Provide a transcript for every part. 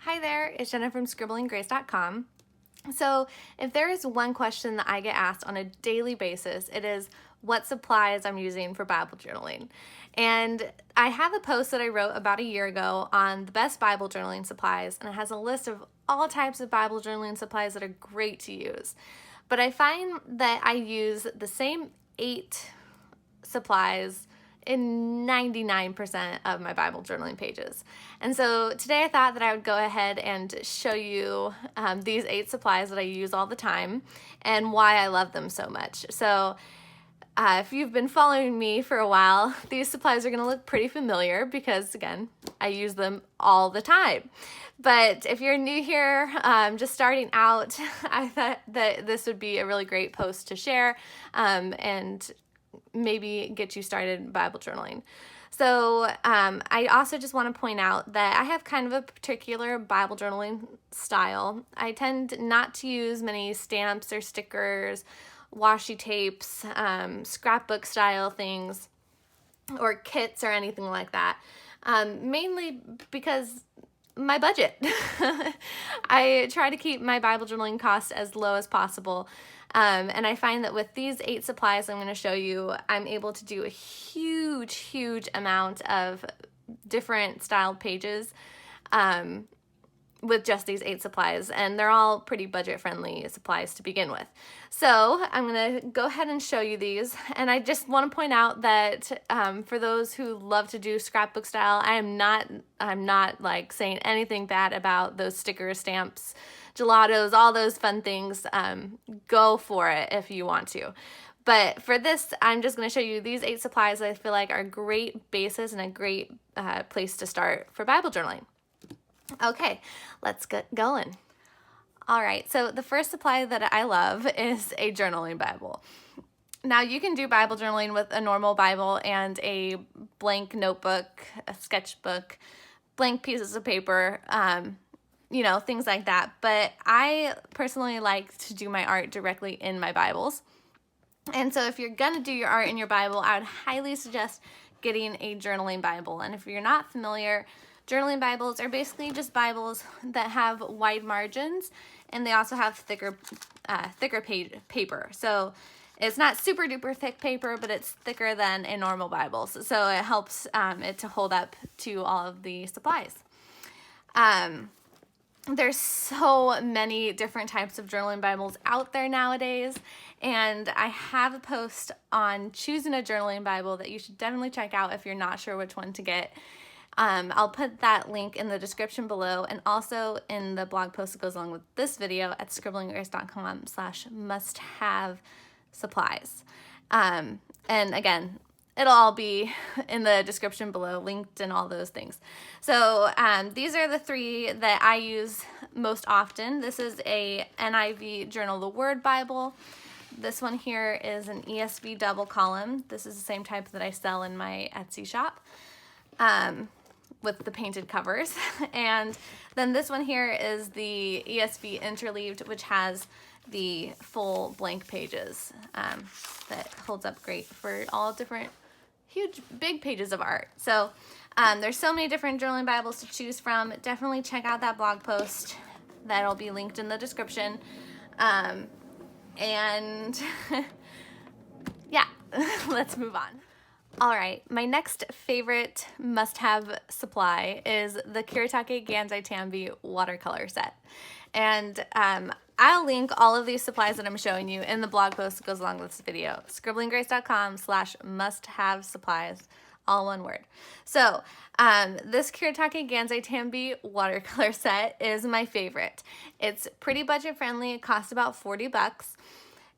Hi there, it's Jenna from scribblinggrace.com. So, if there is one question that I get asked on a daily basis, it is what supplies I'm using for Bible journaling. And I have a post that I wrote about a year ago on the best Bible journaling supplies, and it has a list of all types of Bible journaling supplies that are great to use. But I find that I use the same 8 supplies in 99% of my Bible journaling pages. And so today I thought that I would go ahead and show you these 8 supplies that I use all the time and why I love them so much. So if you've been following me for a while, these supplies are going to look pretty familiar because, again, I use them all the time. But if you're new here, just starting out, I thought that this would be a really great post to share and maybe get you started Bible journaling. So I also just want to point out that I have kind of a particular Bible journaling style. I tend not to use many stamps or stickers, washi tapes, scrapbook style things, or kits or anything like that, mainly because my budget. I try to keep my Bible journaling costs as low as possible. And I find that with these 8 supplies I'm going to show you, I'm able to do a huge amount of different styled pages with just these 8 supplies, and they're all pretty budget-friendly supplies to begin with. So I'm going to go ahead and show you these, and I just want to point out that for those who love to do scrapbook style, I'm not like saying anything bad about those stickers, stamps, gelatos, all those fun things. Go for it if you want to. But for this, I'm just going to show you these 8 supplies that I feel like are a great basis and a great place to start for Bible journaling. Okay, let's get going. All right, so the first supply that I love is a journaling Bible. Now, you can do Bible journaling with a normal Bible and a blank notebook, a sketchbook, blank pieces of paper, things like that. But I personally like to do my art directly in my Bibles. And so if you're going to do your art in your Bible, I would highly suggest getting a journaling Bible. And if you're not familiar, journaling Bibles are basically just Bibles that have wide margins, and they also have thicker paper. So it's not super duper thick paper, but it's thicker than a normal Bible. So it helps it to hold up to all of the supplies. There's so many different types of journaling Bibles out there nowadays, and I have a post on choosing a journaling Bible that you should definitely check out if you're not sure which one to get. I'll put that link in the description below and also in the blog post that goes along with this video at scribblinggrace.com/must-have supplies. And again, it'll all be in the description below, linked and all those things. So these are the 3 that I use most often. This is a NIV Journal the Word Bible. This one here is an ESV double column. This is the same type that I sell in my Etsy shop. With the painted covers. And then this one here is the ESV interleaved, which has the full blank pages that holds up great for all different huge big pages of art. So there's so many different journaling Bibles to choose from. Definitely check out that blog post. That'll be linked in the description. And yeah, let's move on. All right, my next favorite must-have supply is the Kuretake Gansai Tambi Watercolor Set. And I'll link all of these supplies that I'm showing you in the blog post that goes along with this video, scribblinggrace.com/must-have supplies, all one word. So this Kuretake Gansai Tambi Watercolor Set is my favorite. It's pretty budget-friendly. It costs about $40.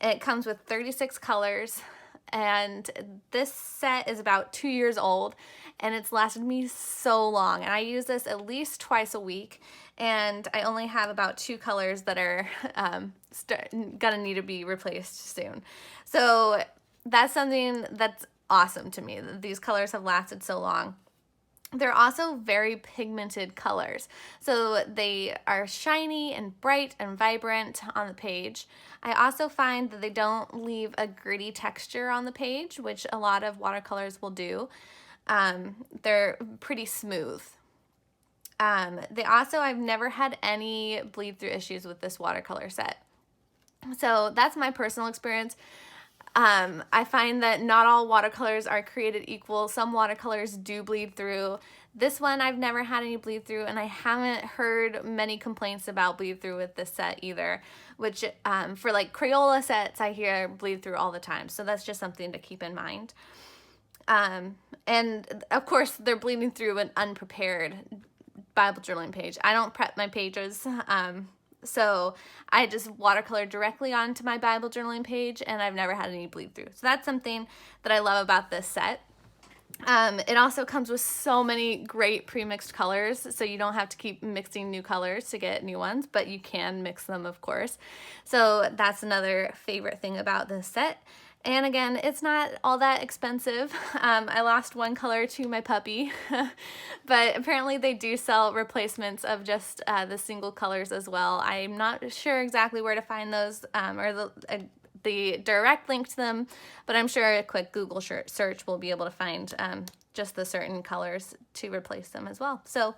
It comes with 36 colors. And this set is about 2 years old, and it's lasted me so long. And I use this at least twice a week, and I only have about 2 colors that are gonna need to be replaced soon. So that's something that's awesome to me, that these colors have lasted so long. They're also very pigmented colors, so they are shiny and bright and vibrant on the page. I also find that they don't leave a gritty texture on the page, which a lot of watercolors will do. They're pretty smooth. I've never had any bleed through issues with this watercolor set. So that's my personal experience. I find that not all watercolors are created equal. Some watercolors do bleed through. This one I've never had any bleed through, and I haven't heard many complaints about bleed through with this set either, which for like Crayola sets I hear bleed through all the time, so that's just something to keep in mind. And of course they're bleeding through an unprepared Bible journaling page. I don't prep my pages, so I just watercolor directly onto my Bible journaling page, and I've never had any bleed through. So that's something that I love about this set. It also comes with so many great pre-mixed colors, so you don't have to keep mixing new colors to get new ones, but you can mix them, of course. So that's another favorite thing about this set. And again, it's not all that expensive. I lost one color to my puppy, but apparently they do sell replacements of just the single colors as well. I'm not sure exactly where to find those or the direct link to them, but I'm sure a quick Google search will be able to find just the certain colors to replace them as well. So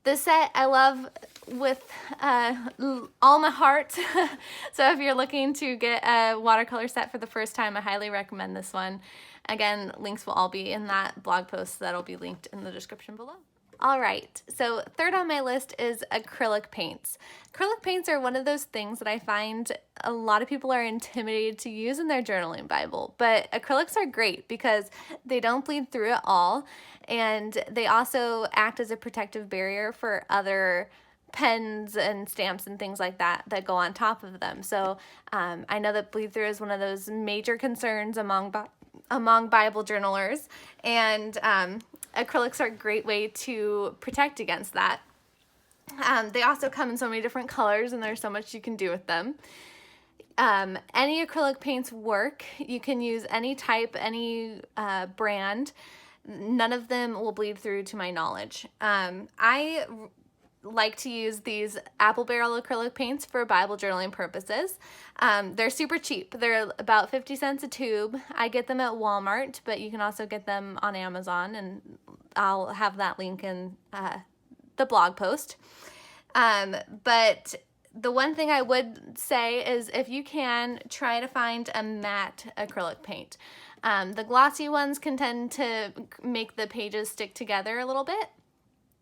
this set I love with all my heart. So if you're looking to get a watercolor set for the first time, I highly recommend this one. Again, links will all be in that blog post that'll be linked in the description below. All right, so third on my list is acrylic paints. Acrylic paints are one of those things that I find a lot of people are intimidated to use in their journaling Bible, but acrylics are great because they don't bleed through at all, and they also act as a protective barrier for other pens and stamps and things like that that go on top of them. So I know that bleed through is one of those major concerns among Bible journalers, and acrylics are a great way to protect against that. They also come in so many different colors, and there's so much you can do with them. Any acrylic paints work. You can use any type, any brand. None of them will bleed through to my knowledge. I like to use these apple barrel acrylic paints for Bible journaling purposes. They're super cheap. They're about 50 cents a tube. I get them at Walmart, but you can also get them on Amazon, and I'll have that link in the blog post. But the one thing I would say is if you can, try to find a matte acrylic paint. The glossy ones can tend to make the pages stick together a little bit.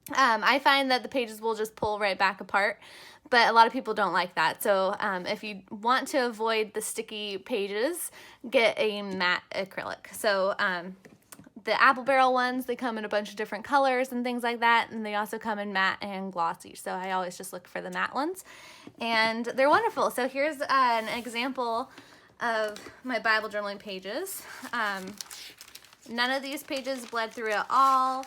I find that the pages will just pull right back apart, but a lot of people don't like that. So if you want to avoid the sticky pages, get a matte acrylic. So the apple barrel ones, they come in a bunch of different colors and things like that, and they also come in matte and glossy. So I always just look for the matte ones, and they're wonderful. So here's an example of my Bible journaling pages. None of these pages bled through at all.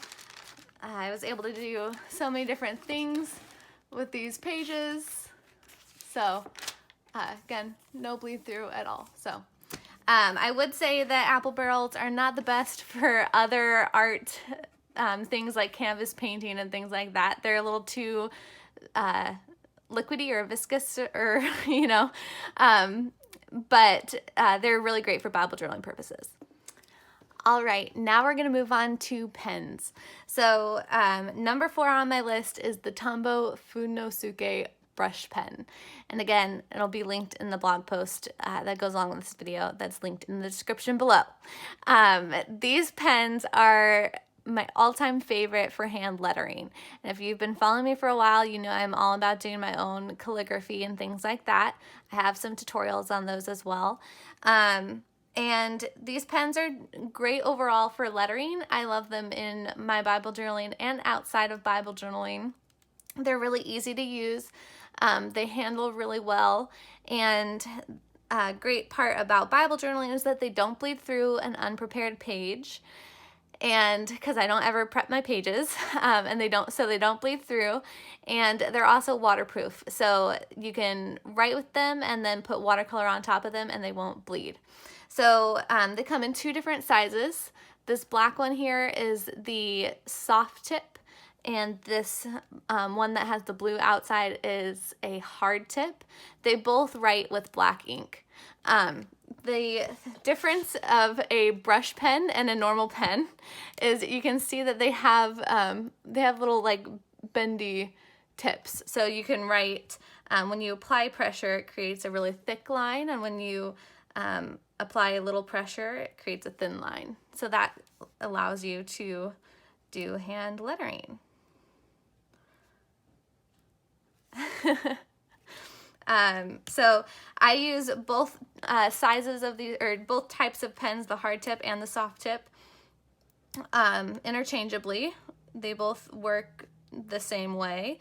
I was able to do so many different things with these pages. So again, no bleed through at all. So I would say that apple barrels are not the best for other art things like canvas painting and things like that. They're a little too liquidy or viscous, or but they're really great for Bible journaling purposes. All right, now we're gonna move on to pens. So number 4 on my list is the Tombow Funosuke brush pen. And again, it'll be linked in the blog post that goes along with this video that's linked in the description below. These pens are my all-time favorite for hand lettering. And if you've been following me for a while, you know I'm all about doing my own calligraphy and things like that. I have some tutorials on those as well. And these pens are great overall for lettering. I love them in my Bible journaling and outside of Bible journaling. They're really easy to use. They handle really well. And a great part about Bible journaling is that they don't bleed through an unprepared page. And because I don't ever prep my pages, and they don't bleed through, and they're also waterproof. So you can write with them and then put watercolor on top of them and they won't bleed. So they come in 2 different sizes. This black one here is the soft tip, and this one that has the blue outside is a hard tip. They both write with black ink. The difference of a brush pen and a normal pen is you can see that they have little like bendy tips. So you can write, when you apply pressure, it creates a really thick line, and when you apply a little pressure, it creates a thin line. So that allows you to do hand lettering. So I use both sizes of these, or both types of pens, the hard tip and the soft tip, interchangeably. They both work the same way.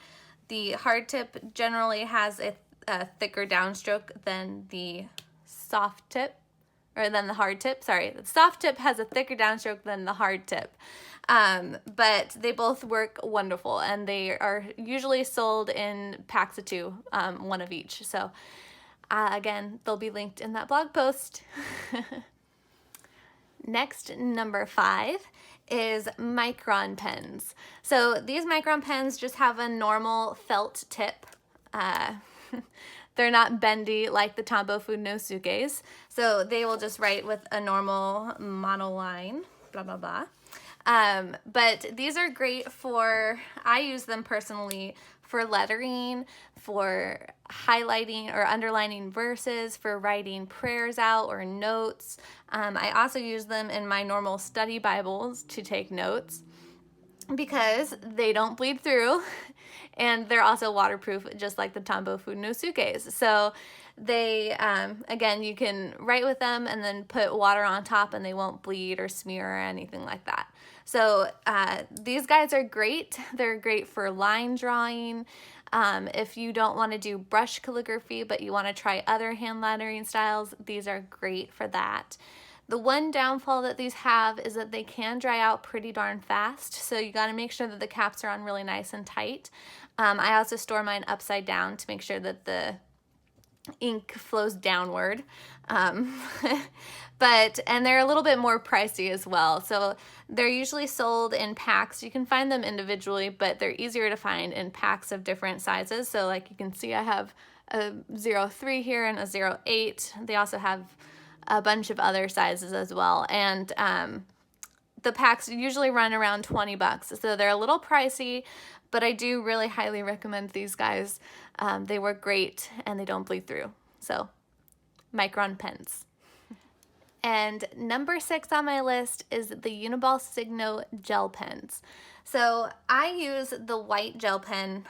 The hard tip generally has a thicker downstroke than the soft tip, or than the hard tip. Sorry, the soft tip has a thicker downstroke than the hard tip. But they both work wonderful, and they are usually sold in packs of 2, one of each. So again, they'll be linked in that blog post. Next, number 5 is Micron pens. So these Micron pens just have a normal felt tip. They're not bendy like the Tombow Food No Sukes. So they will just write with a normal monoline, blah, blah, blah. But these are great for, I use them personally for lettering, for highlighting or underlining verses, for writing prayers out or notes. I also use them in my normal study Bibles to take notes because they don't bleed through, and they're also waterproof just like the Tombow Food No Sukes. So they, again, you can write with them and then put water on top and they won't bleed or smear or anything like that. So these guys are great. They're great for line drawing. If you don't want to do brush calligraphy, but you want to try other hand lettering styles, these are great for that. The one downfall that these have is that they can dry out pretty darn fast, so you got to make sure that the caps are on really nice and tight. I also store mine upside down to make sure that the ink flows downward. And they're a little bit more pricey as well. So they're usually sold in packs. You can find them individually, but they're easier to find in packs of different sizes. So like you can see, I have a 03 here and a 08. They also have a bunch of other sizes as well. And the packs usually run around 20 bucks. So they're a little pricey, but I do really highly recommend these guys. They work great and they don't bleed through. So Micron pens. And number 6 on my list is the Uniball Signo gel pens. So I use the white gel pen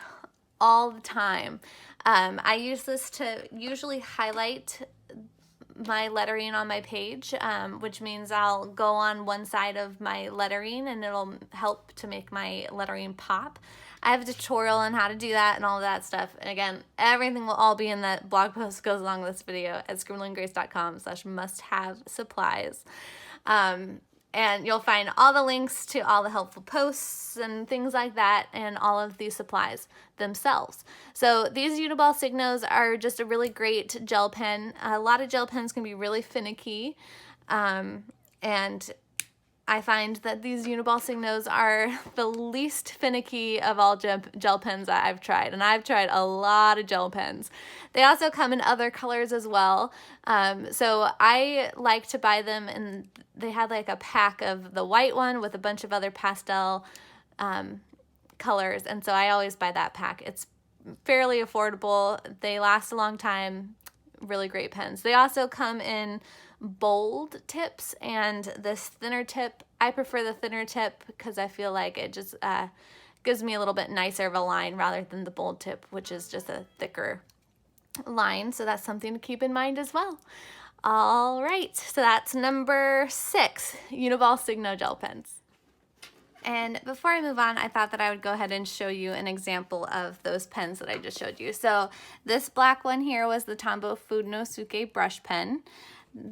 all the time. I use this to usually highlight my lettering on my page, which means I'll go on one side of my lettering and it'll help to make my lettering pop. I have a tutorial on how to do that and all of that stuff. And again, everything will all be in that blog post that goes along with this video at scribblinggrace.com/must-have-supplies. And you'll find all the links to all the helpful posts and things like that and all of these supplies themselves. So these Uniball Signos are just a really great gel pen. A lot of gel pens can be really finicky, and I find that these Uniball Signos are the least finicky of all gel pens that I've tried, and I've tried a lot of gel pens. They also come in other colors as well, so I like to buy them, and they had like a pack of the white one with a bunch of other pastel colors, and so I always buy that pack. It's fairly affordable. They last a long time. Really great pens. They also come in bold tips and this thinner tip. I prefer the thinner tip because I feel like it just gives me a little bit nicer of a line rather than the bold tip, which is just a thicker line. So that's something to keep in mind as well. All right, so that's number 6, Uniball Signo gel pens. And before I move on, I thought that I would go ahead and show you an example of those pens that I just showed you. So this black one here was the Tombow Food No Suke brush pen.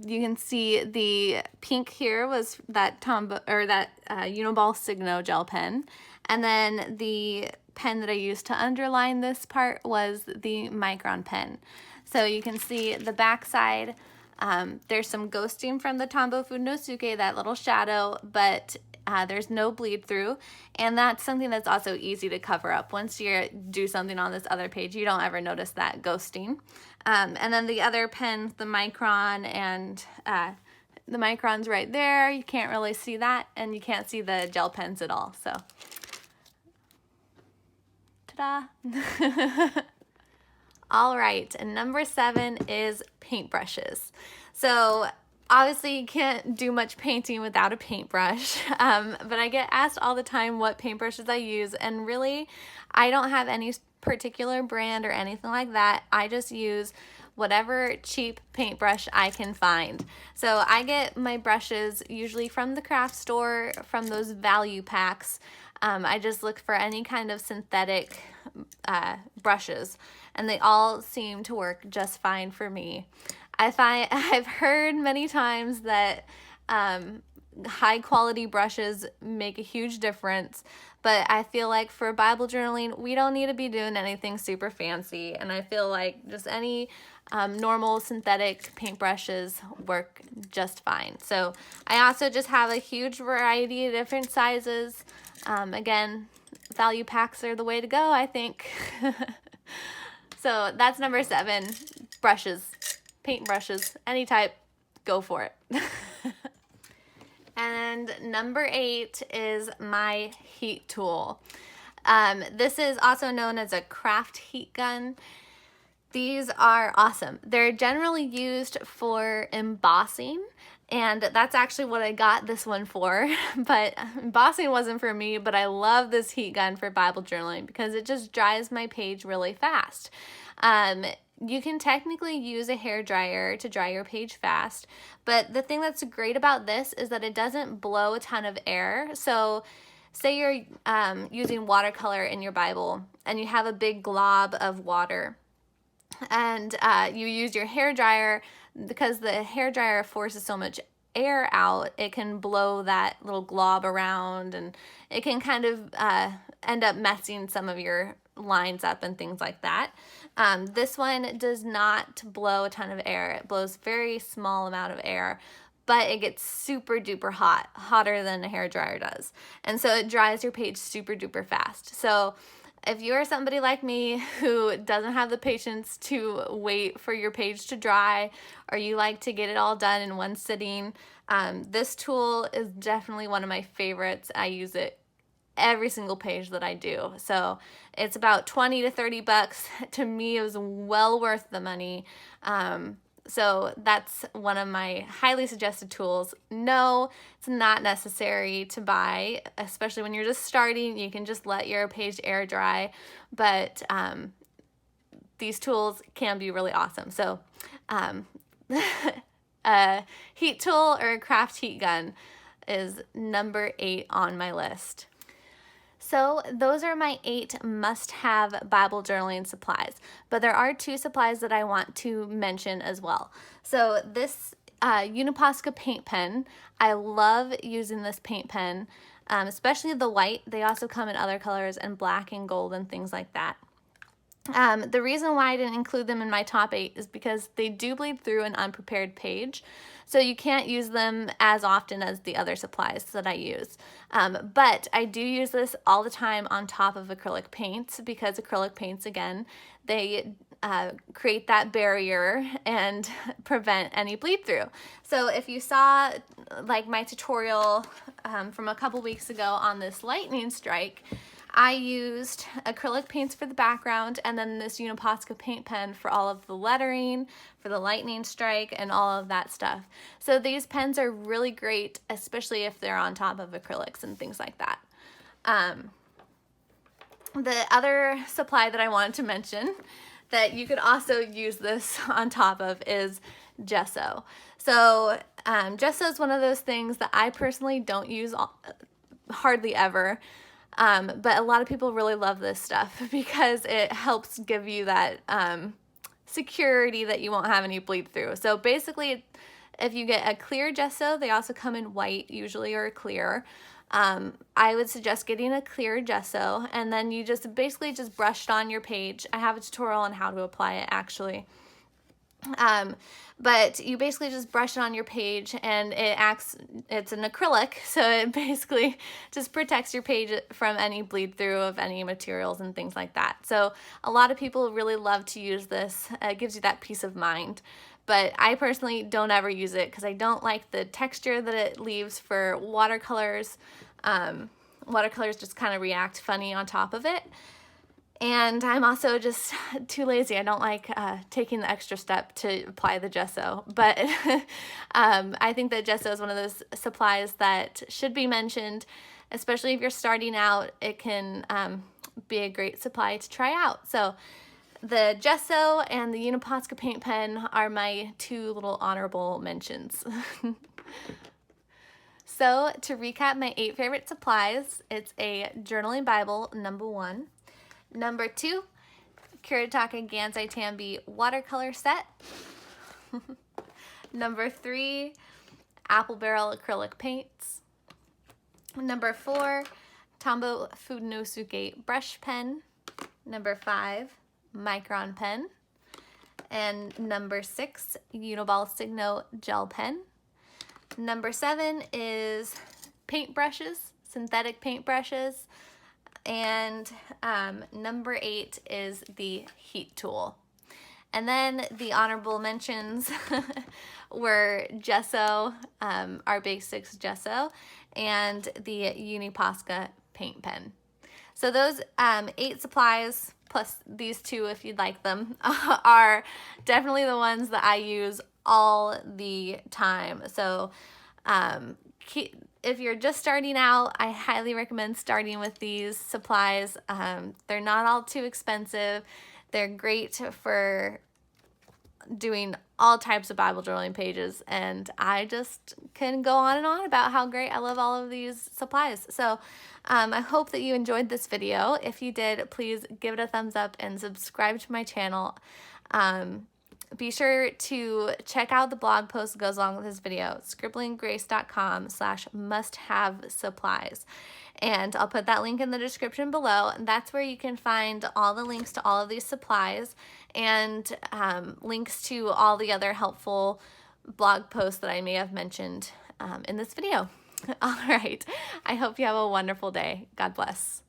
You can see the pink here was that Uniball Signo gel pen. And then the pen that I used to underline this part was the Micron pen. So you can see the back side, there's some ghosting from the Tombow Food No Suke, that little shadow, but there's no bleed through, and that's something that's also easy to cover up. Once you do something on this other page, you don't ever notice that ghosting. And then the other pen, the Micron, and the Micron's right there. You can't really see that, and you can't see the gel pens at all. So Ta-da! All right, and number 7 is paintbrushes. So obviously you can't do much painting without a paintbrush, but I get asked all the time what paintbrushes I use, and really I don't have any particular brand or anything like that. I just use whatever cheap paintbrush I can find. So I get my brushes usually from the craft store, from those value packs. I just look for any kind of synthetic brushes, and they all seem to work just fine for me. I've heard many times that high quality brushes make a huge difference, but I feel like for Bible journaling, we don't need to be doing anything super fancy, and I feel like just any normal synthetic paintbrushes work just fine. So I also just have a huge variety of different sizes. Again, value packs are the way to go, I think. So that's number 7, brushes, paintbrushes, any type, go for it. And number 8 is my heat tool. This is also known as a craft heat gun. These are awesome. They're generally used for embossing, and that's actually what I got this one for. But embossing wasn't for me, but I love this heat gun for Bible journaling because it just dries my page really fast. You can technically use a hair dryer to dry your page fast, but the thing that's great about this is that it doesn't blow a ton of air. So say you're using watercolor in your Bible and you have a big glob of water, and you use your hair dryer. Because the hair dryer forces so much air out, it can blow that little glob around, and it can kind of end up messing some of your lines up and things like that. This one does not blow a ton of air. It blows very small amount of air, but it gets super duper hot, hotter than a hair dryer does. And so it dries your page super duper fast. So if you're somebody like me who doesn't have the patience to wait for your page to dry, or you like to get it all done in one sitting, this tool is definitely one of my favorites. I use it every single page that I do. So it's about 20 to 30 bucks. To me, it was well worth the money. So that's one of my highly suggested tools. No, it's not necessary to buy, especially when you're just starting. You can just let your page air dry, but these tools can be really awesome. So a heat tool or a craft heat gun is number 8 on my list. So those are my 8 must-have Bible journaling supplies, but there are 2 supplies that I want to mention as well. So this Pasca Paint Pen, I love using this paint pen, especially the white. They also come in other colors, and black and gold and things like that. The reason why I didn't include them in my top 8 is because they do bleed through an unprepared page, so you can't use them as often as the other supplies that I use. But I do use this all the time on top of acrylic paints, because acrylic paints, again, they create that barrier and prevent any bleed through. So if you saw like my tutorial from a couple weeks ago on this lightning strike, I used acrylic paints for the background, and then this Pasca Paint Pen for all of the lettering, for the lightning strike, and all of that stuff. So these pens are really great, especially if they're on top of acrylics and things like that. The other supply that I wanted to mention that you could also use this on top of is gesso. So gesso is one of those things that I personally don't use hardly ever. But a lot of people really love this stuff because it helps give you that security that you won't have any bleed through. So basically, if you get a clear gesso, they also come in white usually, or clear. I would suggest getting a clear gesso, and then you just basically just brush it on your page. I have a tutorial on how to apply it actually. But you basically just brush it on your page, and it's an acrylic, so it basically just protects your page from any bleed through of any materials and things like that. So a lot of people really love to use this. It gives you that peace of mind. But I personally don't ever use it because I don't like the texture that it leaves for watercolors. Watercolors just kind of react funny on top of it. And I'm also just too lazy. I don't like taking the extra step to apply the gesso. But I think that gesso is one of those supplies that should be mentioned, especially if you're starting out. It can be a great supply to try out. So the gesso and the Pasca Paint Pen are my two little honorable mentions. So to recap my 8 favorite supplies, it's a journaling Bible, number 1. Number 2, Kuretake Gansai Tambi Watercolor Set. Number 3, Apple Barrel Acrylic Paints. Number 4, Tombow Fudenosuke Brush Pen. Number 5, Micron Pen. And number 6, Uniball Signo Gel Pen. Number 7 is paintbrushes, synthetic paintbrushes. And number 8 is the heat tool. And then the honorable mentions were gesso, our basics gesso, and the Pasca Paint Pen. So those 8 supplies, plus these 2 if you'd like them, are definitely the ones that I use all the time. So if you're just starting out, I highly recommend starting with these supplies. They're not all too expensive. They're great for doing all types of Bible journaling pages, and I just can go on and on about how great I love all of these supplies. So I hope that you enjoyed this video. If you did, please give it a thumbs up and subscribe to my channel. Be sure to check out the blog post that goes along with this video, scribblinggrace.com/must-have-supplies. And I'll put that link in the description below. And that's where you can find all the links to all of these supplies and links to all the other helpful blog posts that I may have mentioned in this video. All right. I hope you have a wonderful day. God bless.